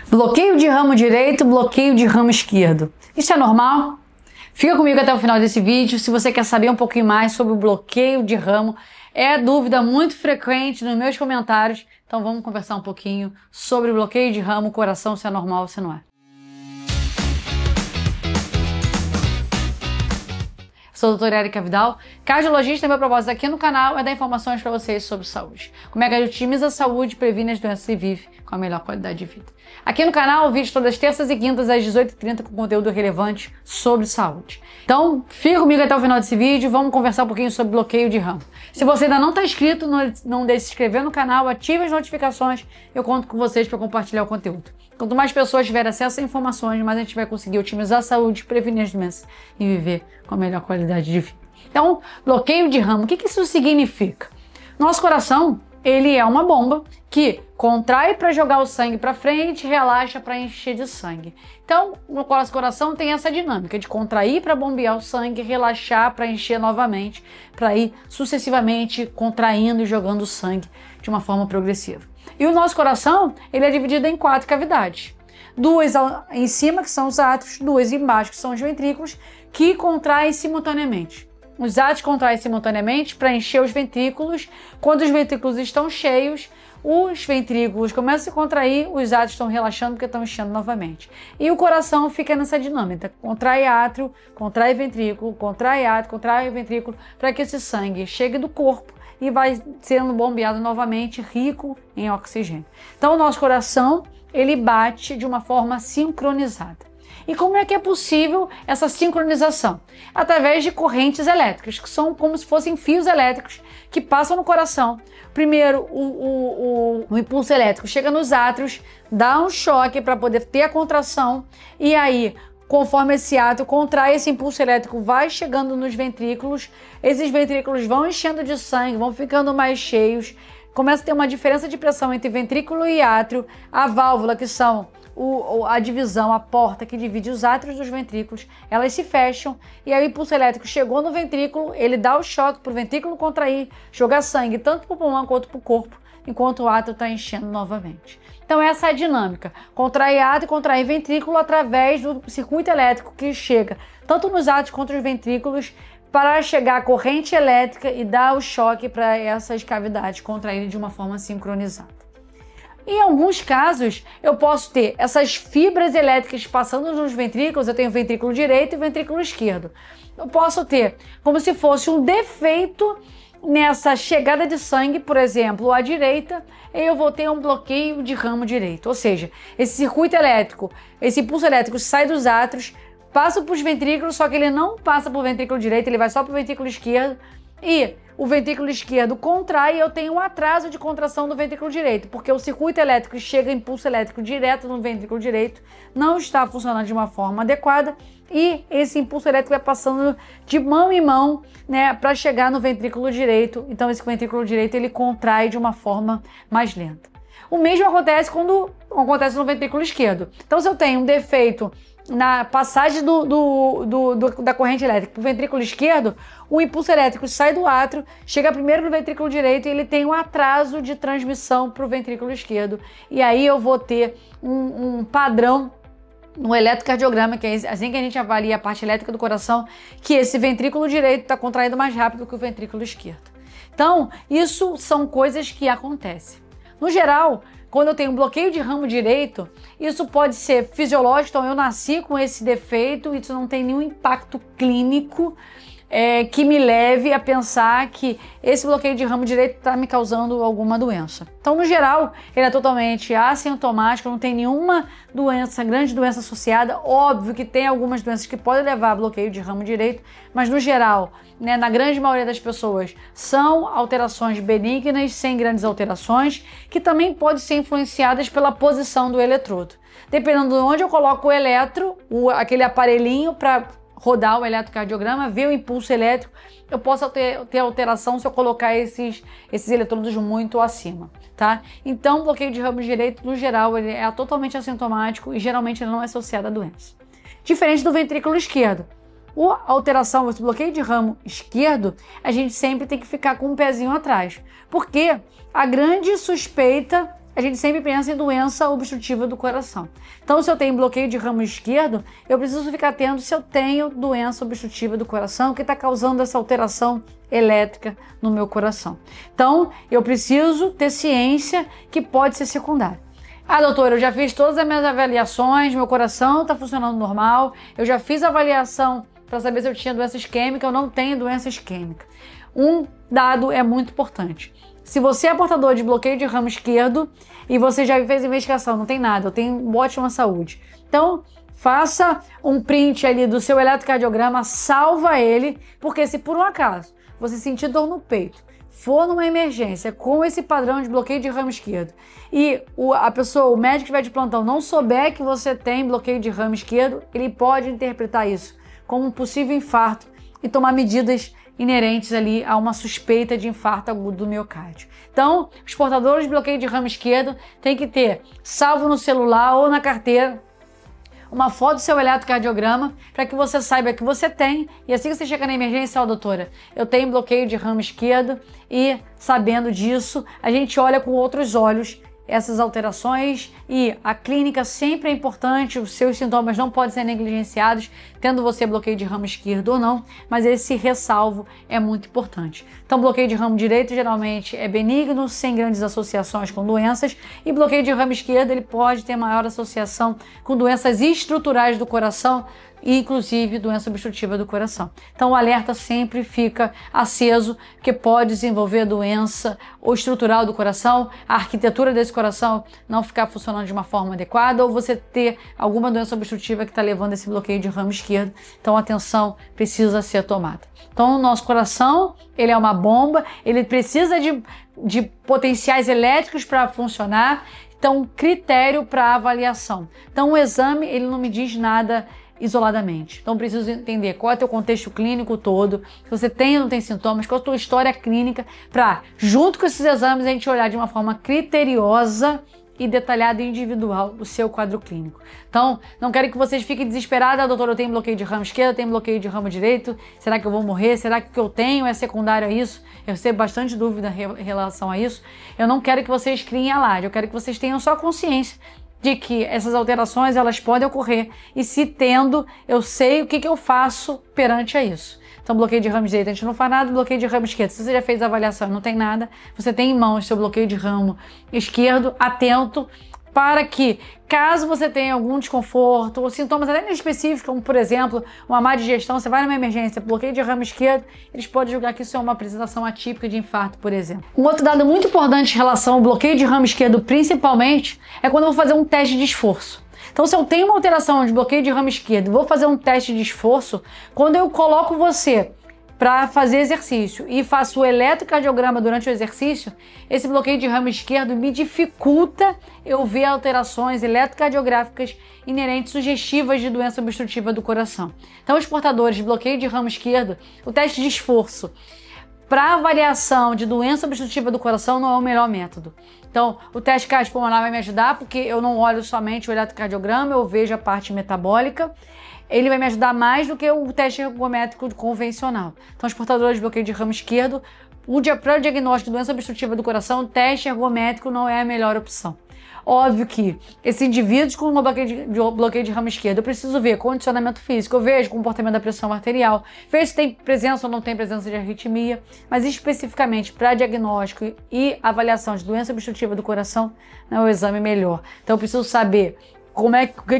Bloqueio de ramo direito, bloqueio de ramo esquerdo. Isso é normal? Fica comigo até o final desse vídeo se você quer saber um pouquinho mais sobre o bloqueio de ramo. É dúvida muito frequente nos meus comentários, então vamos conversar um pouquinho sobre o bloqueio de ramo, coração, se é normal ou se não é. Sou a doutora Erika Vidal, cardiologista, e meu propósito aqui no canal é dar informações para vocês sobre saúde. Como é que a gente otimiza a saúde, previne as doenças e vive com a melhor qualidade de vida. Aqui no canal, vídeos todas as terças e quintas às 18h30 com conteúdo relevante sobre saúde. Então, fica comigo até o final desse vídeo, vamos conversar um pouquinho sobre bloqueio de ramo. Se você ainda não está inscrito, não deixe de se inscrever no canal, ative as notificações, eu conto com vocês para compartilhar o conteúdo. Quanto mais pessoas tiverem acesso a informações, mais a gente vai conseguir otimizar a saúde, prevenir as doenças e viver com a melhor qualidade de vida. Então, bloqueio de ramo, o que isso significa? Nosso coração, ele é uma bomba que contrai para jogar o sangue para frente, relaxa para encher de sangue. Então, o nosso coração tem essa dinâmica de contrair para bombear o sangue, relaxar para encher novamente, para ir sucessivamente contraindo e jogando sangue de uma forma progressiva. E o nosso coração, ele é dividido em 4 cavidades. 2 em cima, que são os átrios, 2 embaixo, que são os ventrículos, que contraem simultaneamente. Os átrios contraem simultaneamente para encher os ventrículos. Quando os ventrículos estão cheios, os ventrículos começam a contrair, os átrios estão relaxando porque estão enchendo novamente. E o coração fica nessa dinâmica, contrai átrio, contrai ventrículo, contrai átrio, contrai ventrículo, para que esse sangue chegue do corpo e vai sendo bombeado novamente, rico em oxigênio. Então o nosso coração, ele bate de uma forma sincronizada. E como é que é possível essa sincronização? Através de correntes elétricas, que são como se fossem fios elétricos que passam no coração. Primeiro, o impulso elétrico chega nos átrios, dá um choque para poder ter a contração, e aí, conforme esse átrio contrai, esse impulso elétrico vai chegando nos ventrículos, esses ventrículos vão enchendo de sangue, vão ficando mais cheios, começa a ter uma diferença de pressão entre ventrículo e átrio, a válvula, que são a divisão, a porta que divide os átrios dos ventrículos, elas se fecham e aí o impulso elétrico chegou no ventrículo, ele dá o choque para o ventrículo contrair, jogar sangue tanto para o pulmão quanto para o corpo, enquanto o átrio está enchendo novamente. Então essa é a dinâmica, contrai átrio e contrai ventrículo através do circuito elétrico que chega tanto nos átrios quanto nos ventrículos para chegar a corrente elétrica e dar o choque para essas cavidades contraírem de uma forma sincronizada. Em alguns casos, eu posso ter essas fibras elétricas passando nos ventrículos, eu tenho ventrículo direito e ventrículo esquerdo. Eu posso ter como se fosse um defeito nessa chegada de sangue, por exemplo, à direita, eu vou ter um bloqueio de ramo direito. Ou seja, esse circuito elétrico, esse impulso elétrico sai dos átrios, passa para os ventrículos, só que ele não passa para o ventrículo direito, ele vai só para o ventrículo esquerdo, e o ventrículo esquerdo contrai e eu tenho um atraso de contração do ventrículo direito, porque o circuito elétrico chega impulso elétrico direto no ventrículo direito, não está funcionando de uma forma adequada e esse impulso elétrico vai passando de mão em mão, né, para chegar no ventrículo direito. Então esse ventrículo direito ele contrai de uma forma mais lenta. O mesmo acontece quando acontece no ventrículo esquerdo. Então se eu tenho um defeito na passagem da corrente elétrica para o ventrículo esquerdo, o impulso elétrico sai do átrio, chega primeiro no ventrículo direito e ele tem um atraso de transmissão para o ventrículo esquerdo. E aí eu vou ter um padrão no eletrocardiograma, que é assim que a gente avalia a parte elétrica do coração, que esse ventrículo direito está contraído mais rápido que o ventrículo esquerdo. Então, isso são coisas que acontecem. No geral, quando eu tenho um bloqueio de ramo direito, isso pode ser fisiológico, então eu nasci com esse defeito, isso não tem nenhum impacto clínico que me leve a pensar que esse bloqueio de ramo direito está me causando alguma doença. Então, no geral, ele é totalmente assintomático, não tem nenhuma doença, grande doença associada. Óbvio que tem algumas doenças que podem levar a bloqueio de ramo direito, mas no geral, né, na grande maioria das pessoas, são alterações benignas, sem grandes alterações, que também podem ser influenciadas pela posição do eletrodo. Dependendo de onde eu coloco o eletro, aquele aparelhinho para rodar o eletrocardiograma, ver o impulso elétrico, eu posso ter alteração se eu colocar esses eletrodos muito acima, tá? Então, bloqueio de ramo direito, no geral, ele é totalmente assintomático e geralmente ele não é associado à doença. Diferente do ventrículo esquerdo. A alteração, esse bloqueio de ramo esquerdo, a gente sempre tem que ficar com um pezinho atrás, porque a grande suspeita a gente sempre pensa em doença obstrutiva do coração. Então, se eu tenho bloqueio de ramo esquerdo, eu preciso ficar atento se eu tenho doença obstrutiva do coração que está causando essa alteração elétrica no meu coração. Então, eu preciso ter ciência que pode ser secundário. Ah, doutora, eu já fiz todas as minhas avaliações, meu coração está funcionando normal, eu já fiz a avaliação para saber se eu tinha doença isquêmica ou não tenho doença isquêmica. Um dado é muito importante. Se você é portador de bloqueio de ramo esquerdo e você já fez investigação, não tem nada, eu tenho ótima saúde. Então, faça um print ali do seu eletrocardiograma, salva ele, porque se por um acaso você sentir dor no peito, for numa emergência com esse padrão de bloqueio de ramo esquerdo e o médico que estiver de plantão não souber que você tem bloqueio de ramo esquerdo, ele pode interpretar isso como um possível infarto e tomar medidas inerentes ali a uma suspeita de infarto agudo do miocárdio. Então, os portadores de bloqueio de ramo esquerdo têm que ter salvo no celular ou na carteira uma foto do seu eletrocardiograma para que você saiba que você tem, e assim que você chega na emergência, ó, doutora, eu tenho bloqueio de ramo esquerdo, e sabendo disso, a gente olha com outros olhos essas alterações, e a clínica sempre é importante, os seus sintomas não podem ser negligenciados, tendo você bloqueio de ramo esquerdo ou não, mas esse ressalvo é muito importante. Então, bloqueio de ramo direito geralmente é benigno, sem grandes associações com doenças, e bloqueio de ramo esquerdo ele pode ter maior associação com doenças estruturais do coração, e inclusive doença obstrutiva do coração. Então o alerta sempre fica aceso, porque pode desenvolver doença ou estrutural do coração, a arquitetura desse coração não ficar funcionando de uma forma adequada, ou você ter alguma doença obstrutiva que está levando esse bloqueio de ramo esquerdo. Então a atenção precisa ser tomada. Então o nosso coração, ele é uma bomba, ele precisa de potenciais elétricos para funcionar. Então critério para avaliação. Então o exame, ele não me diz nada isoladamente. Então preciso entender qual é o teu contexto clínico todo, se você tem ou não tem sintomas, qual é a tua história clínica, para, junto com esses exames, a gente olhar de uma forma criteriosa e detalhada e individual o seu quadro clínico. Então, não quero que vocês fiquem desesperados, doutor, eu tenho bloqueio de ramo esquerdo, eu tenho bloqueio de ramo direito, será que eu vou morrer? Será que o que eu tenho é secundário a isso? Eu recebo bastante dúvida em relação a isso. Eu não quero que vocês criem alarde, eu quero que vocês tenham só consciência de que essas alterações elas podem ocorrer, e se tendo, eu sei o que eu faço perante a isso. Então, bloqueio de ramo direito, a gente não faz nada, bloqueio de ramo esquerdo. Se você já fez a avaliação e não tem nada, você tem em mãos seu bloqueio de ramo esquerdo, atento, para que, caso você tenha algum desconforto ou sintomas até específicos, como, por exemplo, uma má digestão, você vai numa emergência, bloqueio de ramo esquerdo, eles podem julgar que isso é uma apresentação atípica de infarto, por exemplo. Um outro dado muito importante em relação ao bloqueio de ramo esquerdo, principalmente, é quando eu vou fazer um teste de esforço. Então, se eu tenho uma alteração de bloqueio de ramo esquerdo, vou fazer um teste de esforço, quando eu coloco você para fazer exercício e faço o eletrocardiograma durante o exercício, esse bloqueio de ramo esquerdo me dificulta eu ver alterações eletrocardiográficas inerentes sugestivas de doença obstrutiva do coração. Então, os portadores de bloqueio de ramo esquerdo, o teste de esforço para avaliação de doença obstrutiva do coração não é o melhor método. Então, o teste cardiopulmonar vai me ajudar, porque eu não olho somente o eletrocardiograma, eu vejo a parte metabólica. Ele vai me ajudar mais do que o teste ergométrico convencional. Então, os portadores de bloqueio de ramo esquerdo, para o diagnóstico de doença obstrutiva do coração, o teste ergométrico não é a melhor opção. Óbvio que esses indivíduos com bloqueio de ramo esquerdo, eu preciso ver condicionamento físico, eu vejo comportamento da pressão arterial, vejo se tem presença ou não tem presença de arritmia, mas especificamente para diagnóstico e avaliação de doença obstrutiva do coração, não é o exame melhor. Então eu preciso saber o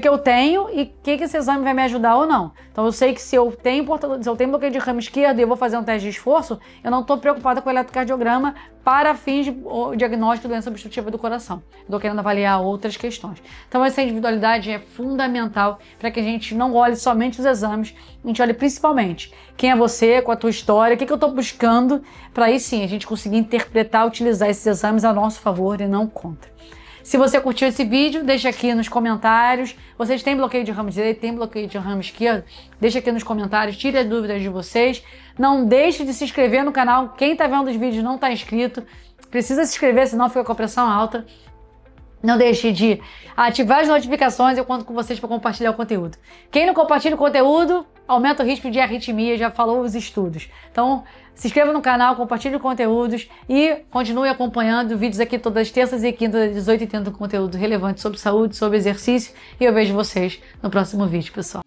que eu tenho e o que esse exame vai me ajudar ou não. Então eu sei que se eu tenho bloqueio de ramo esquerdo e eu vou fazer um teste de esforço, eu não estou preocupada com o eletrocardiograma para fins de diagnóstico de doença obstrutiva do coração. Estou querendo avaliar outras questões. Então essa individualidade é fundamental para que a gente não olhe somente os exames, a gente olhe principalmente quem é você, com a tua história, o que eu estou buscando, para aí sim a gente conseguir interpretar, utilizar esses exames a nosso favor e não contra. Se você curtiu esse vídeo, deixa aqui nos comentários. Vocês têm bloqueio de ramo direito, tem bloqueio de ramo esquerdo? Deixa aqui nos comentários, tire as dúvidas de vocês. Não deixe de se inscrever no canal. Quem está vendo os vídeos não está inscrito, precisa se inscrever, senão fica com a pressão alta. Não deixe de ativar as notificações, eu conto com vocês para compartilhar o conteúdo. Quem não compartilha o conteúdo, aumenta o risco de arritmia, já falou os estudos. Então, se inscreva no canal, compartilhe conteúdos e continue acompanhando vídeos aqui todas as terças e quintas, às 18h30, conteúdo relevante sobre saúde, sobre exercício. E eu vejo vocês no próximo vídeo, pessoal.